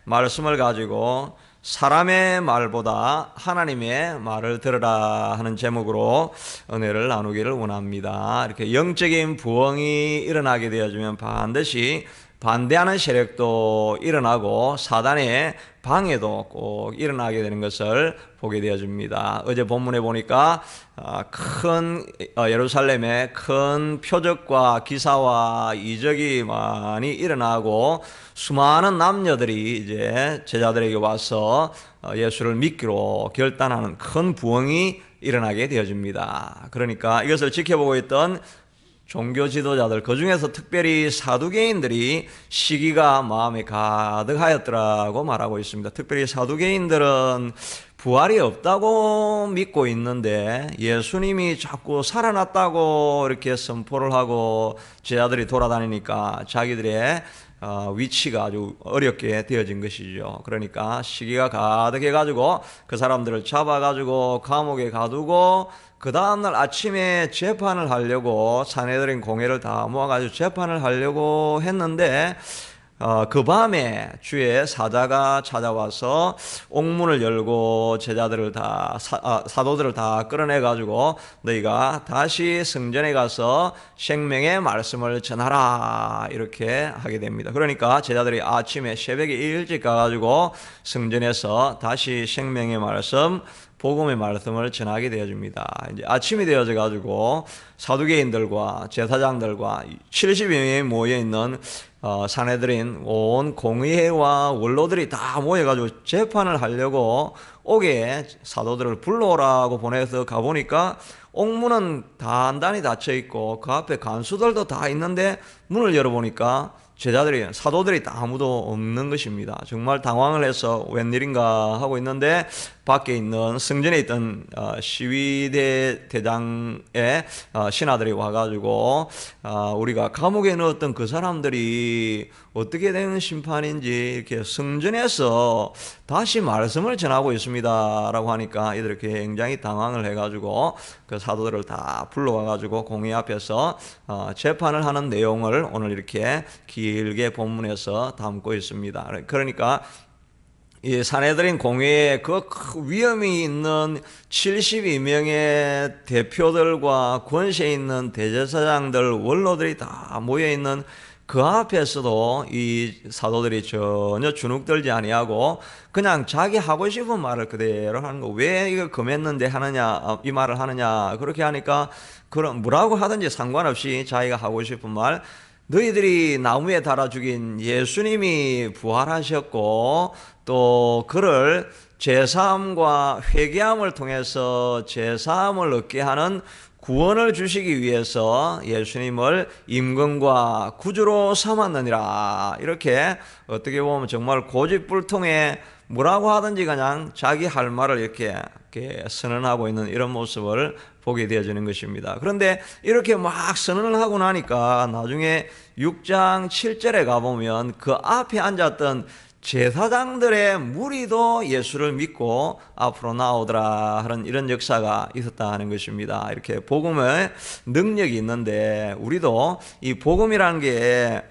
말씀을 가지고 사람의 말보다 하나님의 말을 들으라 하는 제목으로 은혜를 나누기를 원합니다. 이렇게 영적인 부흥이 일어나게 되어지면 반드시 반대하는 세력도 일어나고 사단의 방해도 꼭 일어나게 되는 것을 보게 되어집니다. 어제 본문에 보니까 예루살렘에 큰 표적과 기사와 이적이 많이 일어나고 수많은 남녀들이 이제 제자들에게 와서 예수를 믿기로 결단하는 큰 부흥이 일어나게 되어집니다. 그러니까 이것을 지켜보고 있던 종교 지도자들, 그 중에서 특별히 사두개인들이 시기가 마음에 가득하였더라고 말하고 있습니다. 특별히 사두개인들은 부활이 없다고 믿고 있는데 예수님이 자꾸 살아났다고 이렇게 선포를 하고 제자들이 돌아다니니까 자기들의 위치가 아주 어렵게 되어진 것이죠. 그러니까 시기가 가득해가지고 그 사람들을 잡아가지고 감옥에 가두고 그 다음날 아침에 재판을 하려고 사내들인 공회를 다 모아가지고 재판을 하려고 했는데 그 밤에 주의 사자가 찾아와서 옥문을 열고 제자들을 다 사도들을 다 끌어내가지고 너희가 다시 성전에 가서 생명의 말씀을 전하라 이렇게 하게 됩니다. 그러니까 제자들이 아침에 새벽에 일찍 가가지고 성전에서 다시 생명의 말씀 복음의 말씀을 전하게 되어집니다. 이제 아침이 되어져 가지고 사두개인들과 제사장들과 70여 명이 모여 있는 사내들인 온 공의회와 원로들이 다 모여가지고 재판을 하려고 옥에 사도들을 불러오라고 보내서 가보니까 옥문은 단단히 닫혀 있고 그 앞에 간수들도 다 있는데 문을 열어보니까 사도들이 다 아무도 없는 것입니다. 정말 당황을 해서 웬일인가 하고 있는데 밖에 있는 성전에 있던 시위대 대장의 신하들이 와가지고 우리가 감옥에 넣었던 그 사람들이 어떻게 된 심판인지 이렇게 성전에서 다시 말씀을 전하고 있습니다 라고 하니까 이들이 굉장히 당황을 해가지고 그 사도들을 다 불러와가지고 공회 앞에서 재판을 하는 내용을 오늘 이렇게 길게 본문에서 담고 있습니다. 그러니까 이 사내들인 공회에 그 위험이 있는 72명의 대표들과 권세 있는 대제사장들, 원로들이 다 모여있는 그 앞에서도 이 사도들이 전혀 주눅들지 아니하고 그냥 자기 하고 싶은 말을 그대로 하는 거. 왜 이거 금했는데 하느냐, 이 말을 하느냐. 그렇게 하니까 그런 뭐라고 하든지 상관없이 자기가 하고 싶은 말, 너희들이 나무에 달아 죽인 예수님이 부활하셨고 또 그를 제사함과 회개함을 통해서 제사함을 얻게 하는 구원을 주시기 위해서 예수님을 임금과 구주로 삼았느니라. 이렇게 어떻게 보면 정말 고집불통에 뭐라고 하든지 그냥 자기 할 말을 이렇게 선언하고 있는 이런 모습을 보게 되어지는 것입니다. 그런데 이렇게 막 선언을 하고 나니까 나중에 6장 7절에 가보면 그 앞에 앉았던 제사장들의 무리도 예수를 믿고 앞으로 나오더라 하는 이런 역사가 있었다 하는 것입니다. 이렇게 복음의 능력이 있는데 우리도 이 복음이라는 게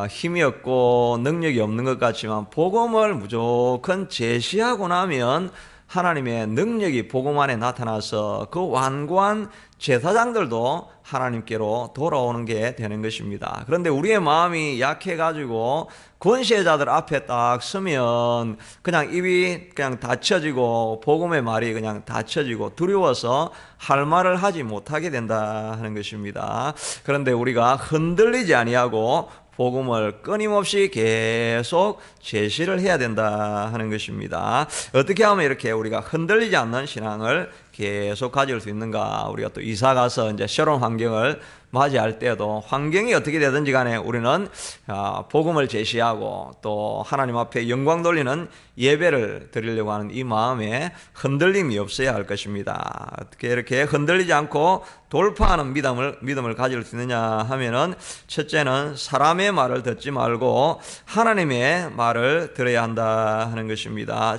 힘이 없고 능력이 없는 것 같지만 복음을 무조건 제시하고 나면 하나님의 능력이 복음 안에 나타나서 그 완고한 제사장들도 하나님께로 돌아오는 게 되는 것입니다. 그런데 우리의 마음이 약해가지고 권세자들 앞에 딱 서면 그냥 입이 그냥 닫혀지고 복음의 말이 그냥 닫혀지고 두려워서 할 말을 하지 못하게 된다 하는 것입니다. 그런데 우리가 흔들리지 아니하고 복음을 끊임없이 계속 제시를 해야 된다 하는 것입니다. 어떻게 하면 이렇게 우리가 흔들리지 않는 신앙을 계속 가질 수 있는가? 우리가 또 이사 가서 이제 새로운 환경을 맞이할 때도 환경이 어떻게 되든지 간에 우리는 복음을 제시하고 또 하나님 앞에 영광 돌리는 예배를 드리려고 하는 이 마음에 흔들림이 없어야 할 것입니다. 어떻게 이렇게 흔들리지 않고 돌파하는 믿음을 가질 수 있느냐 하면은 첫째는 사람의 말을 듣지 말고 하나님의 말을 들어야 한다 하는 것입니다.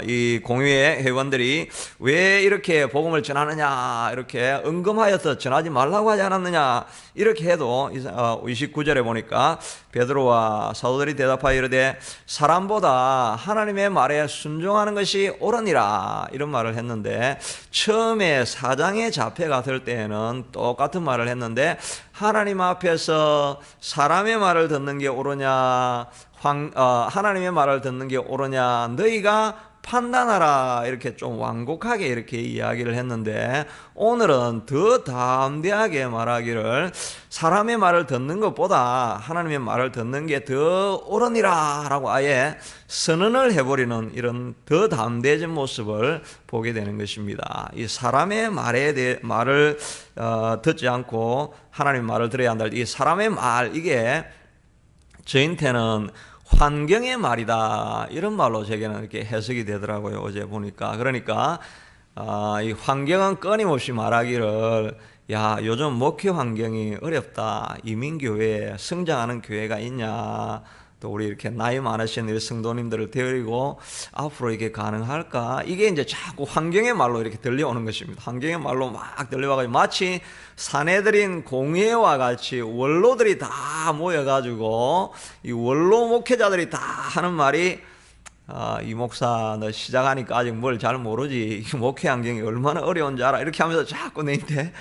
이 공회의 회원들이 왜 이렇게 이렇게 복음을 전하느냐, 이렇게 은금하여서 전하지 말라고 하지 않았느냐, 이렇게 해도 29절에 보니까 베드로와 사도들이 대답하여 이르되 사람보다 하나님의 말에 순종하는 것이 옳으니라, 이런 말을 했는데, 처음에 사장에 잡혀갔을 때에는 똑같은 말을 했는데, 하나님 앞에서 사람의 말을 듣는 게 옳으냐, 하나님의 말을 듣는 게 옳으냐, 너희가 판단하라, 이렇게 좀 완곡하게 이렇게 이야기를 했는데, 오늘은 더 담대하게 말하기를 사람의 말을 듣는 것보다 하나님의 말을 듣는 게 더 옳으니라 라고 아예 선언을 해버리는 이런 더 담대해진 모습을 보게 되는 것입니다. 이 사람의 말을 듣지 않고 하나님의 말을 들어야 한다. 이 사람의 말, 이게 저한테는 환경의 말이다, 이런 말로 제게는 이렇게 해석이 되더라고요, 어제 보니까. 그러니까 이 환경은 끊임없이 말하기를, 야, 요즘 목회 환경이 어렵다, 이민교회에 성장하는 교회가 있냐, 또 우리 이렇게 나이 많으신 우리 성도님들을 데리고 앞으로 이게 가능할까, 이게 이제 자꾸 환경의 말로 이렇게 들려오는 것입니다. 환경의 말로 막 들려와가지고 마치 사내들인 공회와 같이 원로들이 다 모여가지고 이 원로 목회자들이 다 하는 말이, 이 목사 너 시작하니까 아직 뭘 잘 모르지, 이 목회 환경이 얼마나 어려운지 알아, 이렇게 하면서 자꾸 내한테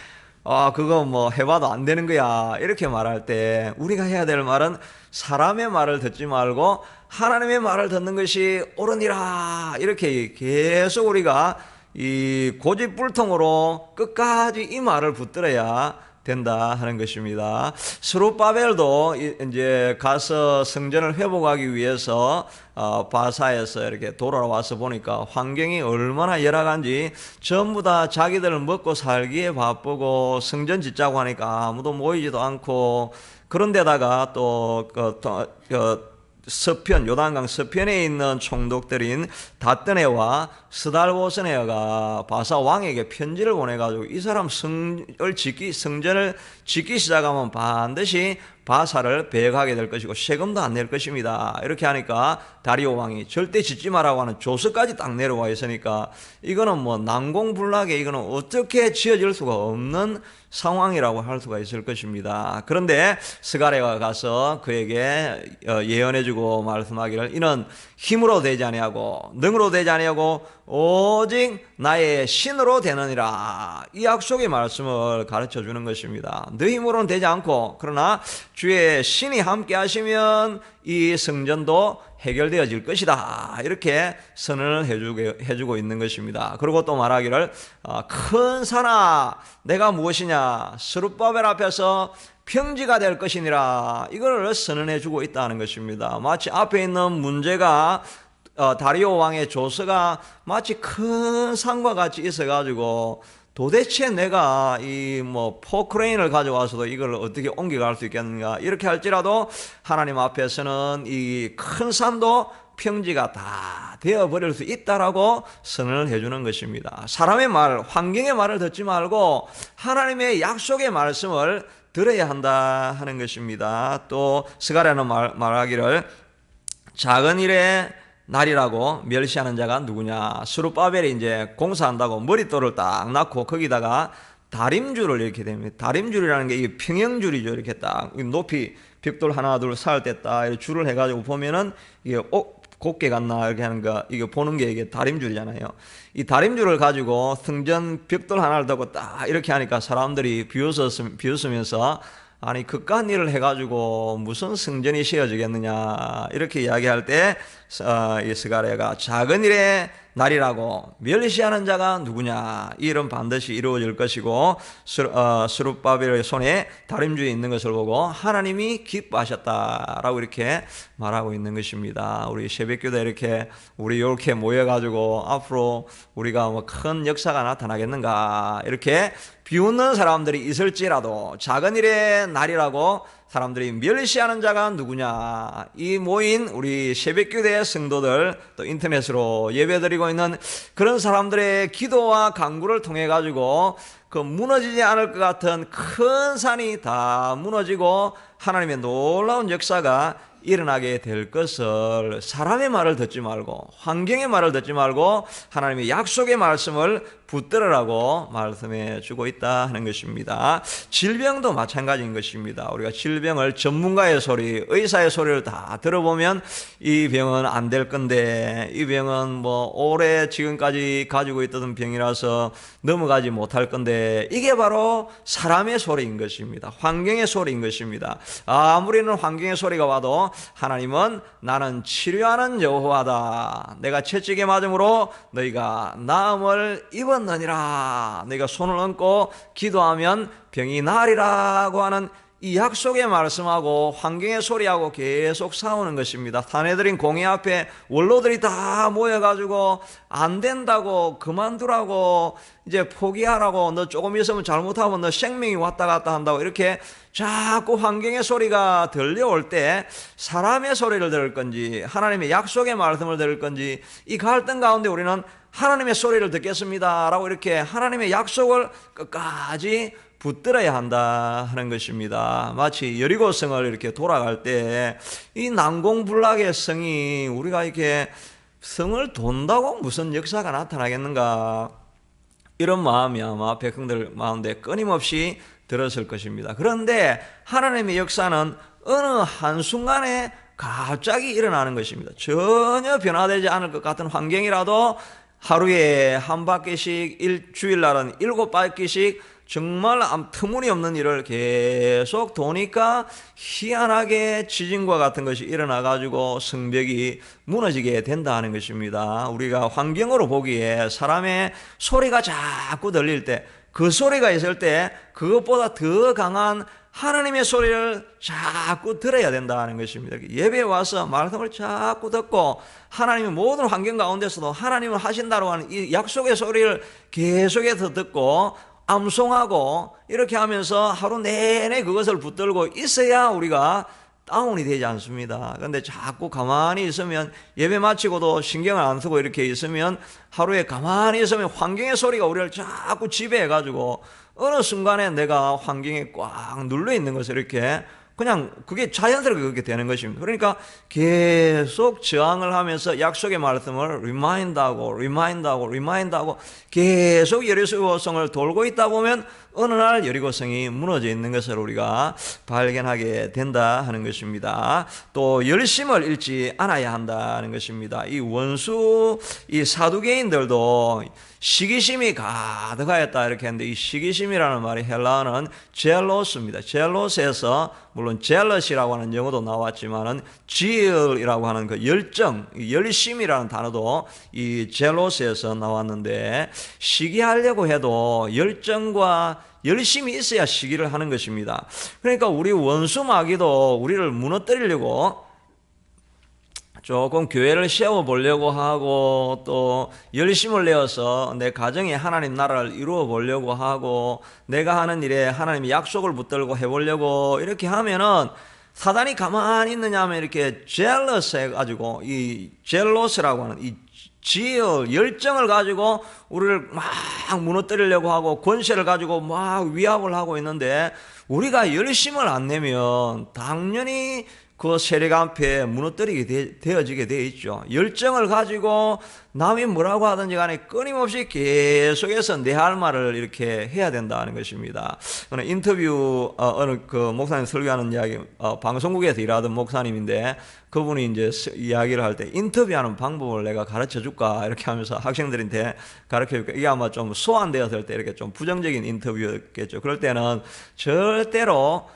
그거 뭐 해봐도 안 되는 거야, 이렇게 말할 때 우리가 해야 될 말은 사람의 말을 듣지 말고 하나님의 말을 듣는 것이 옳으니라, 이렇게 계속 우리가 이 고집불통으로 끝까지 이 말을 붙들어야 된다 하는 것입니다. 스룹바벨도 이제 가서 성전을 회복하기 위해서 바사에서 이렇게 돌아와서 보니까 환경이 얼마나 열악한지, 전부 다 자기들 먹고 살기에 바쁘고 성전 짓자고 하니까 아무도 모이지도 않고, 그런데다가 또 서편, 요단강 서편에 있는 총독들인 다뜨네와 스달보스네가 바사 왕에게 편지를 보내가지고 이 사람 성전을 짓기 시작하면 반드시 바사를 배역하게 될 것이고 세금도 안 낼 것입니다, 이렇게 하니까 다리오 왕이 절대 짓지 마라고 하는 조서까지 딱 내려와 있으니까 이거는 뭐 난공불락에, 이거는 어떻게 지어질 수가 없는 상황이라고 할 수가 있을 것입니다. 그런데 스가랴가 가서 그에게 예언해주고 말씀하기를, 이는 힘으로 되지 아니하고 능으로 되지 아니하고 오직 나의 신으로 되느니라, 이 약속의 말씀을 가르쳐 주는 것입니다. 너 힘으로는 되지 않고, 그러나 주의 신이 함께 하시면 이 성전도 해결되어질 것이다, 이렇게 선언을 해주고 있는 것입니다. 그리고 또 말하기를, 큰 산아 내가 무엇이냐, 스룹바벨 앞에서 평지가 될 것이니라, 이걸 선언해 주고 있다는 것입니다. 마치 앞에 있는 문제가 다리오 왕의 조서가 마치 큰 산과 같이 있어가지고 도대체 내가 이 포크레인을 가져와서도 이걸 어떻게 옮겨갈 수 있겠는가, 이렇게 할지라도 하나님 앞에서는 이 큰 산도 평지가 다 되어버릴 수 있다라고 선언을 해주는 것입니다. 사람의 말, 환경의 말을 듣지 말고 하나님의 약속의 말씀을 들어야 한다 하는 것입니다. 또 스가랴는 말하기를, 작은 일에 날이라고 멸시하는 자가 누구냐, 스룹바벨이 이제 공사한다고 머릿돌을 딱 낳고 거기다가 다림줄을 이렇게 됩니다. 다림줄이라는 게 이게 평형줄이죠. 이렇게 딱 높이 벽돌 하나 둘 쌓을 때 딱 이렇게 줄을 해가지고 보면은 이게 곱게 갔나 이렇게 하는 거, 이게 보는 게 이게 다림줄이잖아요. 이 다림줄을 가지고 성전 벽돌 하나를 두고 딱 이렇게 하니까 사람들이 비웃으면서 아니 그깟 일을 해가지고 무슨 성전이 세워지겠느냐, 이렇게 이야기할 때 이 스가랴가 작은 일에 날이라고 멸시하는 자가 누구냐, 이 일은 반드시 이루어질 것이고 스룹바벨의 손에 다림줄이 있는 것을 보고 하나님이 기뻐하셨다라고 이렇게 말하고 있는 것입니다. 우리 새벽교대 이렇게 모여가지고 앞으로 우리가 뭐 큰 역사가 나타나겠는가, 이렇게 비웃는 사람들이 있을지라도 작은 일의 날이라고 사람들이 멸시하는 자가 누구냐, 이 모인 우리 새벽교대의 성도들, 또 인터넷으로 예배드리고 있는 그런 사람들의 기도와 간구를 통해 가지고 그 무너지지 않을 것 같은 큰 산이 다 무너지고 하나님의 놀라운 역사가 일어나게 될 것을 사람의 말을 듣지 말고 환경의 말을 듣지 말고 하나님의 약속의 말씀을 붙들으라고 말씀해 주고 있다 하는 것입니다. 질병도 마찬가지인 것입니다. 우리가 질병을 전문가의 소리, 의사의 소리를 다 들어보면 이 병은 안 될 건데, 이 병은 뭐 오래 지금까지 가지고 있던 병이라서 넘어가지 못할 건데, 이게 바로 사람의 소리인 것입니다. 환경의 소리인 것입니다. 아무리는 환경의 소리가 와도 하나님은 나는 치료하는 여호와다. 내가 채찍에 맞음으로 너희가 나음을 입었느니라. 너희가 손을 얹고 기도하면 병이 나으리라고 하는 이 약속의 말씀하고 환경의 소리하고 계속 싸우는 것입니다. 사내들인 공회 앞에 원로들이 다 모여가지고 안 된다고, 그만두라고, 이제 포기하라고, 너 조금 있으면 잘못하면 너 생명이 왔다 갔다 한다고, 이렇게 자꾸 환경의 소리가 들려올 때 사람의 소리를 들을 건지 하나님의 약속의 말씀을 들을 건지, 이 갈등 가운데 우리는 하나님의 소리를 듣겠습니다 라고 이렇게 하나님의 약속을 끝까지 붙들어야 한다 하는 것입니다. 마치 여리고성을 이렇게 돌아갈 때 이 난공불락의 성이, 우리가 이렇게 성을 돈다고 무슨 역사가 나타나겠는가, 이런 마음이 아마 백성들 마음에 끊임없이 들었을 것입니다. 그런데 하나님의 역사는 어느 한순간에 갑자기 일어나는 것입니다. 전혀 변화되지 않을 것 같은 환경이라도 하루에 한 바퀴씩, 주일날은 7바퀴씩 정말 터무니없는 일을 계속 도니까 희한하게 지진과 같은 것이 일어나가지고 성벽이 무너지게 된다는 것입니다. 우리가 환경으로 보기에 사람의 소리가 자꾸 들릴 때, 그 소리가 있을 때 그것보다 더 강한 하나님의 소리를 자꾸 들어야 된다는 것입니다. 예배에 와서 말씀을 자꾸 듣고 하나님의 모든 환경 가운데서도 하나님을 하신다고 하는 이 약속의 소리를 계속해서 듣고 암송하고 이렇게 하면서 하루 내내 그것을 붙들고 있어야 우리가 다운이 되지 않습니다. 그런데 자꾸 가만히 있으면, 예배 마치고도 신경을 안 쓰고 이렇게 있으면, 하루에 가만히 있으면 환경의 소리가 우리를 자꾸 지배해가지고 어느 순간에 내가 환경에 꽉 눌러 있는 것을 이렇게 그냥 그게 자연스럽게 그렇게 되는 것입니다. 그러니까 계속 저항을 하면서 약속의 말씀을 리마인드하고 계속 여리고성을 돌고 있다 보면 어느 날 여리고성이 무너져 있는 것을 우리가 발견하게 된다 하는 것입니다. 또 열심을 잃지 않아야 한다는 것입니다. 이 원수, 이 사두개인들도 시기심이 가득하였다 이렇게 했는데, 이 시기심이라는 말이 헬라어는 젤로스입니다. 젤로스에서 물론 젤러시라고 하는 영어도 나왔지만은 zeal이라고 하는 그 열정, 열심이라는 단어도 이 젤로스에서 나왔는데, 시기하려고 해도 열정과 열심이 있어야 시기를 하는 것입니다. 그러니까 우리 원수 마귀도 우리를 무너뜨리려고 조금 교회를 세워보려고 하고, 또 열심을 내어서 내 가정에 하나님 나라를 이루어 보려고 하고, 내가 하는 일에 하나님의 약속을 붙들고 해보려고 이렇게 하면은 사단이 가만히 있느냐 하면 이렇게 jealous 해가지고, 이 jealous라고 하는 이 열정을 가지고 우리를 막 무너뜨리려고 하고 권세를 가지고 막 위압을 하고 있는데, 우리가 열심을 안 내면 당연히 그 세력 앞에 무너뜨리게 되어지게 되어 있죠. 열정을 가지고 남이 뭐라고 하든지 간에 끊임없이 계속해서 내 할 말을 이렇게 해야 된다는 것입니다. 저는 인터뷰, 어느 그 목사님 설교하는 이야기, 방송국에서 일하던 목사님인데, 그분이 이제 이야기를 할 때 인터뷰하는 방법을 내가 가르쳐 줄까 이렇게 하면서 학생들한테 가르쳐 줄까, 이게 아마 좀 소환되었을 때 이렇게 좀 부정적인 인터뷰였겠죠. 그럴 때는 절대로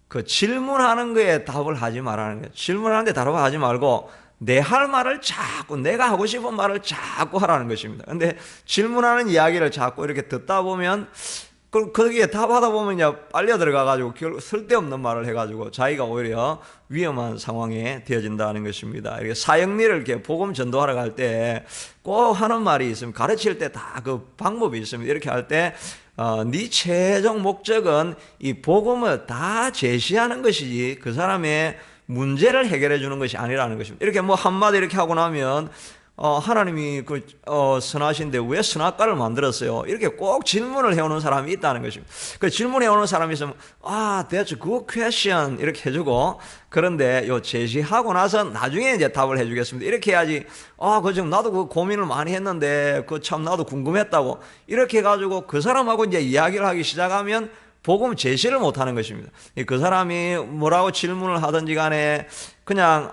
그 질문하는 거에 답을 하지 말라는 거예요. 질문하는데 답을 하지 말고 내 할 말을 자꾸, 내가 하고 싶은 말을 자꾸 하라는 것입니다. 근데 질문하는 이야기를 자꾸 이렇게 듣다 보면 거기에 답하다 보면 이제 빨려 들어가가지고 쓸데없는 말을 해가지고 자기가 오히려 위험한 상황에 되어진다는 것입니다. 이렇게 사역리를 이렇게 복음 전도하러 갈 때 꼭 하는 말이 있으면, 가르칠 때 다 그 방법이 있습니다. 이렇게 할 때 네 최종 목적은 이 복음을 다 제시하는 것이지 그 사람의 문제를 해결해 주는 것이 아니라는 것입니다. 이렇게 뭐 한마디 이렇게 하고 나면 하나님이 선하신데 왜 선악과를 만들었어요? 이렇게 꼭 질문을 해오는 사람이 있다는 것입니다. 그 질문해오는 사람이 있으면 that's a good question 이렇게 해주고, 그런데 요 제시하고 나서 나중에 이제 답을 해주겠습니다 이렇게 해야지. 지금 나도 그 고민을 많이 했는데 참 나도 궁금했다고 이렇게 해가지고 그 사람하고 이제 이야기를 하기 시작하면 복음 제시를 못하는 것입니다. 그 사람이 뭐라고 질문을 하든지 간에 그냥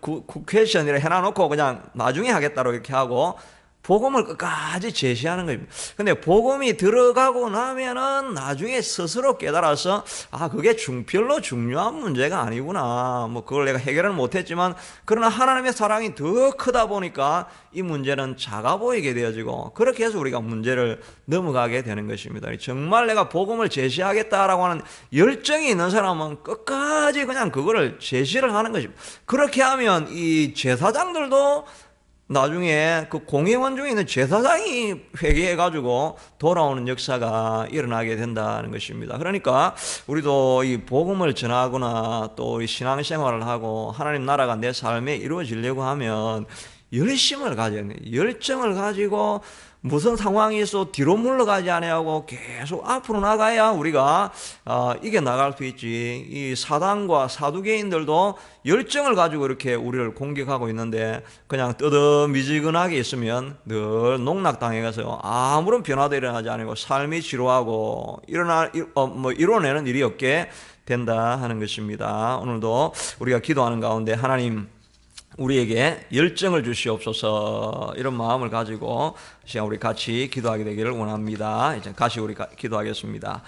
그 퀘션이라 해놔놓고 그냥 나중에 하겠다고 이렇게 하고 복음을 끝까지 제시하는 겁니다. 근데 복음이 들어가고 나면은 나중에 스스로 깨달아서 그게 별로 중요한 문제가 아니구나. 그걸 내가 해결은 못했지만 그러나 하나님의 사랑이 더 크다 보니까 이 문제는 작아 보이게 되어지고, 그렇게 해서 우리가 문제를 넘어가게 되는 것입니다. 정말 내가 복음을 제시하겠다라고 하는 열정이 있는 사람은 끝까지 그냥 그거를 제시를 하는 것입니다. 그렇게 하면 이 제사장들도 나중에 그 공회원 중에 있는 제사장이 회개해가지고 돌아오는 역사가 일어나게 된다는 것입니다. 그러니까 우리도 이 복음을 전하거나 또 이 신앙생활을 하고 하나님 나라가 내 삶에 이루어지려고 하면 열심을 가져야 돼요. 열정을 가지고 무슨 상황이 있어 뒤로 물러가지 아니하고 계속 앞으로 나가야 우리가 이겨나갈 수 있지. 이 사단과 사두개인들도 열정을 가지고 이렇게 우리를 공격하고 있는데 그냥 뜨뜻미지근하게 있으면 늘 농락당해가서 아무런 변화도 일어나지 않고 삶이 지루하고 이뤄내는 일이 없게 된다 하는 것입니다. 오늘도 우리가 기도하는 가운데 하나님 우리에게 열정을 주시옵소서, 이런 마음을 가지고 시간 우리 같이 기도하게 되기를 원합니다. 이제 같이 우리 기도하겠습니다.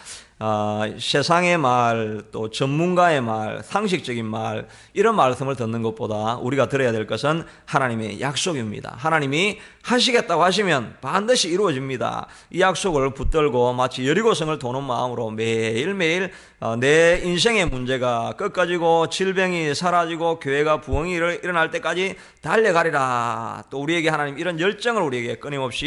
세상의 말, 또 전문가의 말, 상식적인 말, 이런 말씀을 듣는 것보다 우리가 들어야 될 것은 하나님의 약속입니다. 하나님이 하시겠다고 하시면 반드시 이루어집니다. 이 약속을 붙들고 마치 여리고성을 도는 마음으로 매일매일 내 인생의 문제가 끝까지고 질병이 사라지고 교회가 부흥이 일어날 때까지 달려가리라. 또 우리에게 하나님 이런 열정을 우리에게 끊임없이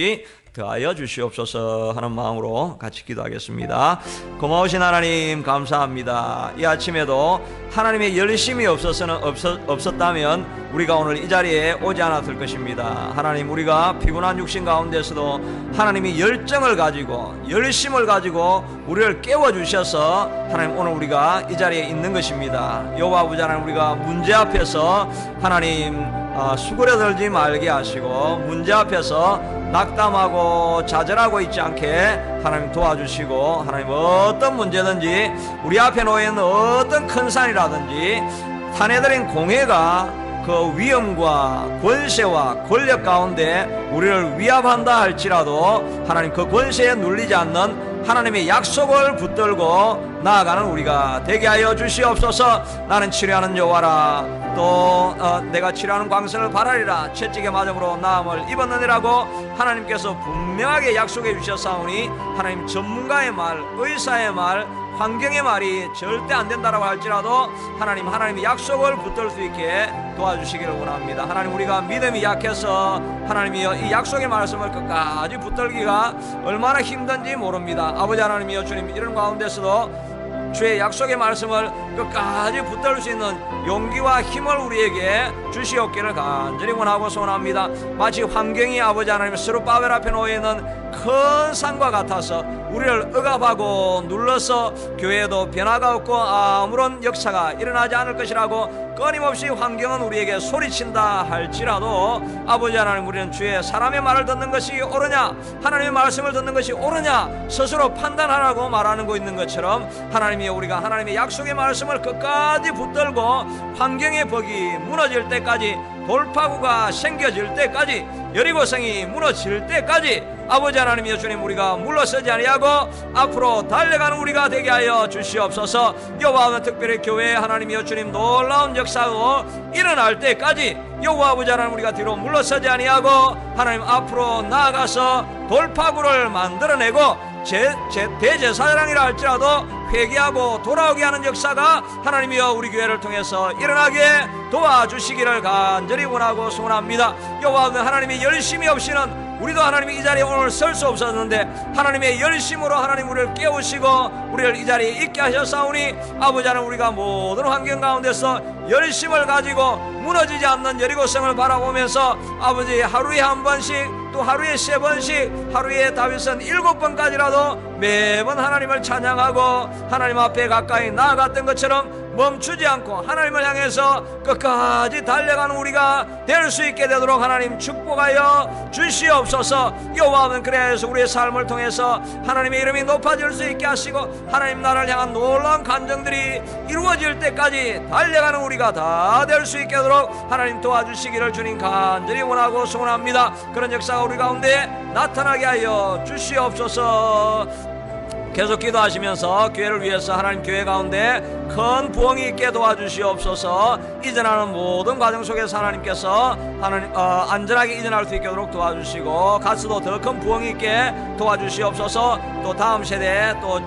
더하여 주시옵소서 하는 마음으로 같이 기도하겠습니다. 고마우신 하나님 감사합니다. 이 아침에도 하나님의 열심이 없었다면 우리가 오늘 이 자리에 오지 않았을 것입니다. 하나님, 우리가 피곤한 육신 가운데서도 하나님이 열정을 가지고 열심을 가지고 우리를 깨워주셔서 하나님 오늘 우리가 이 자리에 있는 것입니다. 여호와 아버지 하나님, 우리가 문제 앞에서 하나님 수그러들지 말게 하시고 문제 앞에서 낙담하고 좌절하고 있지 않게 하나님 도와주시고, 하나님 어떤 문제든지 우리 앞에 놓여있는 어떤 큰 산이라든지 산에들인 공회가 그 위험과 권세와 권력 가운데 우리를 위압한다 할지라도 하나님 그 권세에 눌리지 않는 하나님의 약속을 붙들고 나아가는 우리가 되게 하여 주시옵소서. 나는 치료하는 여호와라. 또 내가 치료하는 광선을 바라리라. 채찍의 마정으로 나음을 입었느니라고 하나님께서 분명하게 약속해 주셨사오니 하나님 전문가의 말, 의사의 말, 환경의 말이 절대 안 된다라고 할지라도 하나님의 약속을 붙들 수 있게 도와주시기를 원합니다. 하나님, 우리가 믿음이 약해서 하나님이여 이 약속의 말씀을 끝까지 붙들기가 얼마나 힘든지 모릅니다. 아버지 하나님이여 주님, 이런 가운데서도 주의 약속의 말씀을 끝까지 붙들 수 있는 용기와 힘을 우리에게 주시옵기를 간절히 원하고 소원합니다. 마치 환경이 아버지 하나님 스룹바벨 앞에 놓여있는 큰 산과 같아서 우리를 억압하고 눌러서 교회에도 변화가 없고 아무런 역사가 일어나지 않을 것이라고 끊임없이 환경은 우리에게 소리친다 할지라도 아버지 하나님, 우리는 주의 사람의 말을 듣는 것이 옳으냐, 하나님의 말씀을 듣는 것이 옳으냐 스스로 판단하라고 말하는 거 있는 것처럼 하나님이여, 우리가 하나님의 약속의 말씀을 끝까지 붙들고 환경의 벽이 무너질 때까지, 돌파구가 생겨질 때까지, 여리고성이 무너질 때까지 아버지 하나님이여 주님, 우리가 물러서지 아니하고 앞으로 달려가는 우리가 되게 하여 주시옵소서. 여호와는 특별히 교회에 하나님이여 주님 놀라운 역사가 일어날 때까지 여호와 아버지 하나님, 우리가 뒤로 물러서지 아니하고 하나님 앞으로 나아가서 돌파구를 만들어내고 대제사장이라 할지라도 회개하고 돌아오게 하는 역사가 하나님이여 우리 교회를 통해서 일어나게 도와주시기를 간절히 원하고 소원합니다. 여호와 하나님이 열심히 없이는 우리도 하나님 이 자리에 오늘 설 수 없었는데 하나님의 열심으로 하나님 우리를 깨우시고 우리를 이 자리에 있게 하셨사오니 아버지 하나님 우리가 모든 환경 가운데서 열심을 가지고 무너지지 않는 여리고성을 바라보면서 아버지 하루에 한 번씩 또 하루에 3번씩 하루에 다윗은 7번까지라도 매번 하나님을 찬양하고 하나님 앞에 가까이 나아갔던 것처럼 멈추지 않고 하나님을 향해서 끝까지 달려가는 우리가 될 수 있게 되도록 하나님 축복하여 주시옵소서. 여호와는 그래서 우리의 삶을 통해서 하나님의 이름이 높아질 수 있게 하시고 하나님 나라를 향한 놀라운 간정들이 이루어질 때까지 달려가는 우리가 다 될 수 있게 되도록 하나님 도와주시기를 주님 간절히 원하고 소원합니다. 그런 역사가 우리 가운데 나타나게 하여 주시옵소서. 계속 기도하시면서 교회를 위해서 하나님 교회 가운데 큰 부흥이 있게 도와주시옵소서. 이전하는 모든 과정 속에서 하나님께서 하나님 안전하게 이전할 수 있도록 도와주시고 가스도 더 큰 부흥이 있게 도와주시옵소서. 또 다음 세대 또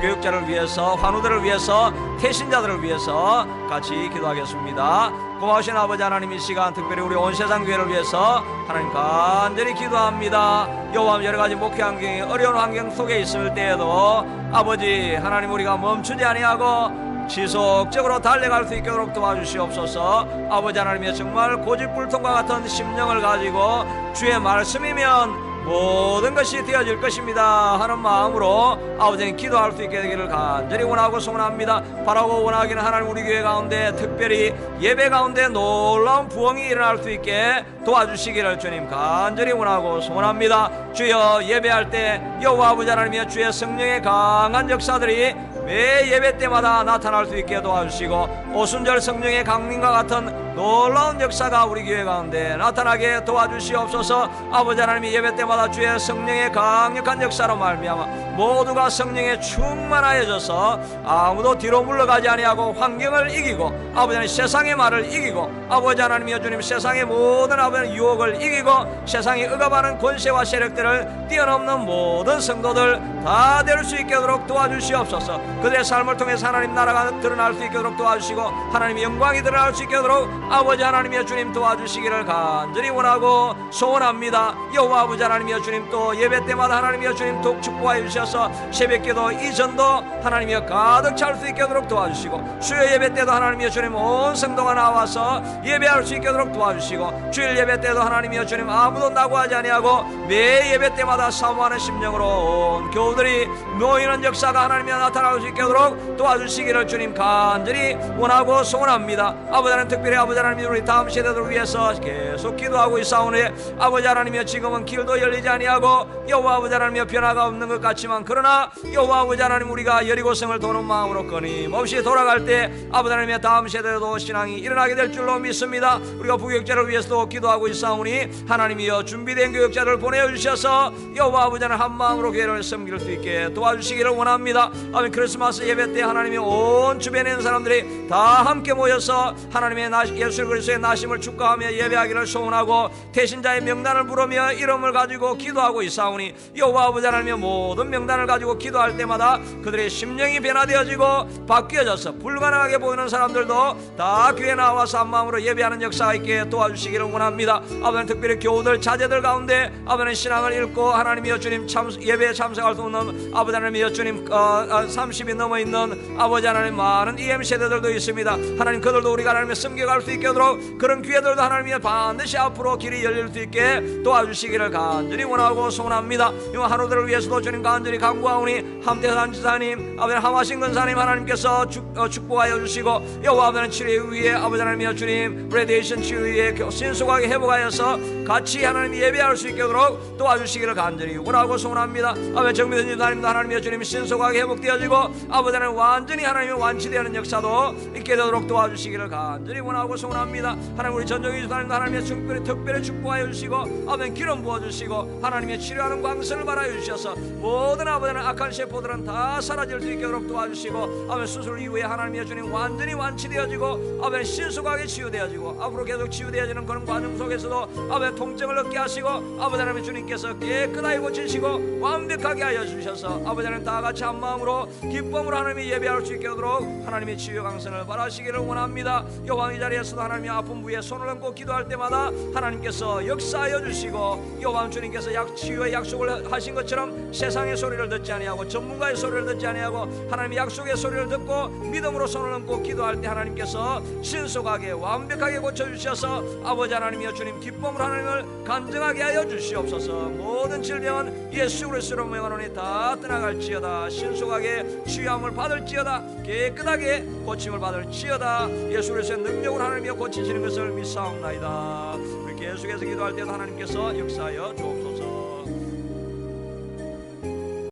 교육자를 위해서 환우들을 위해서 태신자들을 위해서 같이 기도하겠습니다. 고마우신 아버지 하나님 이 시간 특별히 우리 온 세상 교회를 위해서 하나님 간절히 기도합니다. 여호와 여러가지 목회 환경이 어려운 환경 속에 있을 때에도 아버지 하나님 우리가 멈추지 아니하고 지속적으로 달려갈 수 있도록 도와주시옵소서. 아버지 하나님의 정말 고집불통과 같은 심령을 가지고 주의 말씀이면 모든 것이 되어질 것입니다 하는 마음으로 아버지 기도할 수 있게 되기를 간절히 원하고 소원합니다. 바라고 원하기는 하나님 우리 교회 가운데 특별히 예배 가운데 놀라운 부흥이 일어날 수 있게 도와주시기를 주님 간절히 원하고 소원합니다. 주여 예배할 때 여호와 아버지 하나님의 주의 성령의 강한 역사들이 매 예배 때마다 나타날 수 있게 도와주시고 오순절 성령의 강림과 같은 놀라운 역사가 우리 교회 가운데 나타나게 도와주시옵소서. 아버지 하나님이 예배 때마다 주의 성령의 강력한 역사로 말미암아 모두가 성령에 충만하여져서 아무도 뒤로 물러가지 아니하고 환경을 이기고 아버지 하나님 세상의 말을 이기고 아버지 하나님이여 주님 세상의 모든 아버지 유혹을 이기고 세상에 억압하는 권세와 세력들을 뛰어넘는 모든 성도들 다 될 수 있게 하도록 도와주시옵소서. 그들의 삶을 통해서 하나님 나라가 드러날 수 있게 하도록 도와주시고 하나님의 영광이 드러날 수 있게 하도록 아버지 하나님이여 주님 도와주시기를 간절히 원하고 소원합니다. 여호와 아버지 하나님이여 주님 또 예배 때마다 하나님이여 주님 또 축복하여 주셔서 새벽기도 이전도 하나님이여 가득 찰 수 있게 하도록 도와주시고 수요 예배 때도 하나님이여 주님 온 성도가 나와서 예배할 수 있게 하도록 도와주시고 주일 예배 때도 하나님이여 주님 아무도 낙오하지 아니하고 매 예배 때마다 사모하는 심령으로 온 교우들이 모이는 역사가 하나님이여 나타날 수 있게 하도록 도와주시기를 주님 간절히 원하고 소원합니다. 아버지 하나님 특별히 아버지 하나님 우리 다음 세대들을 위해서 계속 기도하고 있사오니 아버지 하나님이여 지금은 길도 열리지 아니하고 여호와 아버지 하나님이여 변화가 없는 것 같지만 그러나 여호와 아버지 하나님 우리가 여리고성을 도는 마음으로 끊임없이 돌아갈 때 아버지 하나님의 다음 세대도 신앙이 일어나게 될 줄로 믿습니다. 우리가 부교육자를 위해서도 기도하고 있사오니 하나님이여 준비된 교육자를 보내주셔서 여호와 아버지 하나님 한 마음으로 교회를 섬길 수 있게 도와주시기를 원합니다. 아멘. 크리스마스 예배 때 하나님이 온 주변에 있는 사람들이 다 함께 모여서 하나님의 예수 그리스도의 나심을 축하하며 예배하기를 소원하고 태신자의 명단을 부르며 이름을 가지고 기도하고 있사오니 여호와 아버지 하나님의 모든 명단을 가지고 기도할 때마다 그들의 심령이 변화되어지고 바뀌어져서 불가능하게 보이는 사람들도 다 교회에 나와서 한 마음으로 예배하는 역사가 있게 도와주시기를 원합니다. 아버지는 특별히 교우들 자제들 가운데 아버지는 신앙을 잃고 하나님이여 주님 예배에 참석할 수 없는 아버지 하나님이여 주님 30이 넘어 있는 아버지 하나님 많은 EM 세대들도 있습니다. 하나님 그들도 우리가 하나님의 섬겨갈 수 있게 하도록 그런 기회들도 하나님이 반드시 앞으로 길이 열릴 수 있게 도와주시기를 간절히 원하고 소원합니다. 이 한우들을 위해서도 주님 간절히 간구하오니 함태산 지사님 아버지 하마신 근사님 하나님께서 축복하여 주시고 여호와 아버지는 치료 위에 아버지 하나님이여 주님 레디에이션 치료 위에 신속하게 회복하여서 같이 하나님 예배할 수 있게 하도록 도와주시기를 간절히 원하고 소원합니다. 아버지 정미선 지사님도 하나님이여 주님 신속하게 회복되어지고 아버지 하나님 완전히 하나님의 완치되는 역사도 있게 되도록 도와주시기를 간절히 원하고 소원합니다. 하나님 우리 전정희 지사님도 하나님의 특별히 축복하여 주시고 아멘 기름 부어주시고 하나님의 치료하는 광선을 발하여 주셔서 모든 아버지는 악한 세포들은 다 사라질 수 있도록 도와주시고 아멘 수술 이후에 하나님의 주님 완전히 완치되어지고 아멘 신속하게 치유되어지고 앞으로 계속 치유되어지는 그런 과정 속에서도 아멘 통증을 얻게 하시고 아버지 하나님 주님께서 깨끗하게 고치시고 완벽하게 하여 주셔서 아버지 하나님 다 같이 한 마음으로 기쁨 기쁨으로 하나님이 예배할 수 있게 하도록 하나님의 치유 강선을 바라시기를 원합니다. 여호와 이 자리에서도 하나님의 아픈 부위에 손을 얹고 기도할 때마다 하나님께서 역사하여 주시고, 여호와 주님께서 치유의 약속을 하신 것처럼 세상의 소리를 듣지 아니하고 전문가의 소리를 듣지 아니하고 하나님의 약속의 소리를 듣고 믿음으로 손을 얹고 기도할 때 하나님께서 신속하게 완벽하게 고쳐주셔서 아버지 하나님이여 주님 기쁨으로 하나님을 간증하게 하여 주시옵소서. 모든 질병은 예수 그리스도로 명하노니 다 떠나갈지어다. 신속하게 치유함을 받을지어다. 깨끗하게 고침을 받을지어다. 예수 그리스도의 능력으로 하나님이여 고치시는 것을 믿사옵나이다. 우리 계속해서 기도할 때도 하나님께서 역사하여 주옵소서.